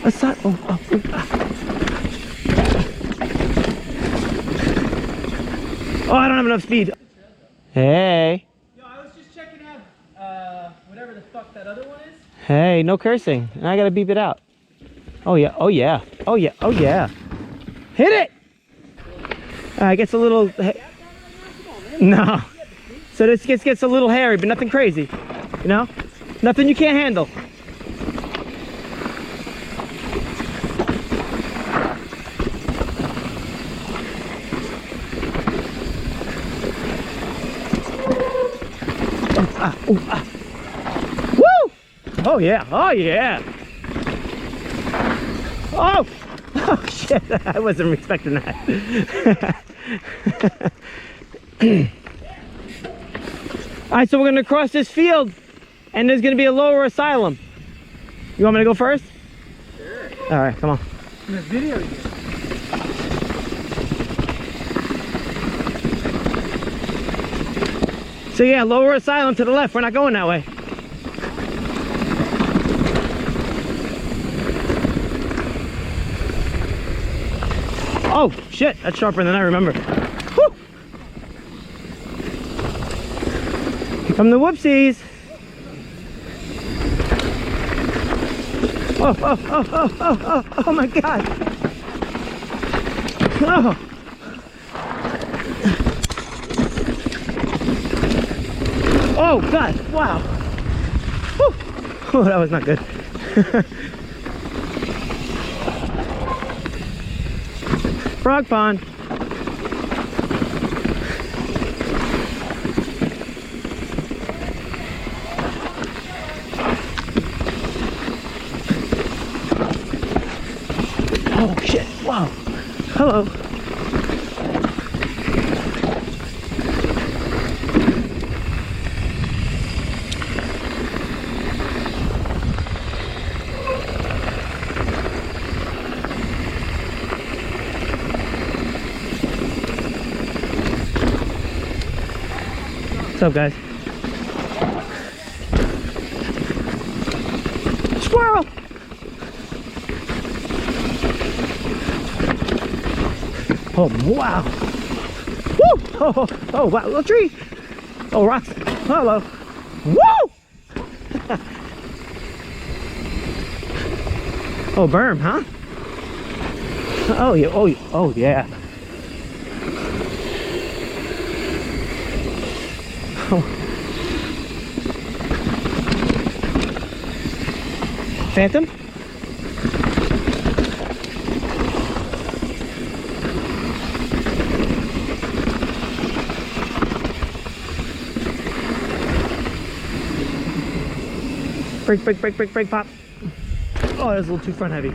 Oh, oh, oh, ah. Oh, I don't have enough speed. Hey. Yo, I was just checking out whatever the fuck that other one is. Hey, no cursing. I gotta beep it out. Oh yeah, oh yeah, oh yeah, oh yeah. Hit it! It gets a little... No. So this gets a little hairy, but nothing crazy. You know? Nothing you can't handle. Woo! Oh yeah, oh yeah. Oh! Oh shit, I wasn't expecting that. Alright, so we're gonna cross this field and there's gonna be a lower asylum. You want me to go first? Sure. Alright, come on. In the video you So yeah, lower asylum to the left. We're not going that way. Oh shit, that's sharper than I remember. Woo! Here come the whoopsies. Oh, oh, oh, oh, oh, oh, oh my god. Oh. Oh god, wow. Whew. Oh, that was not good. Frog pond. Oh shit, wow. Hello. What's up, guys? Squirrel! Oh, wow. Woo! Oh, oh, oh, wow, little tree. Oh, rocks. Hello. Woo! Oh, berm, huh? Oh, yeah, oh, oh, yeah. Oh. Phantom? Brake, brake, brake, brake, brake, pop. Oh, that was a little too front heavy.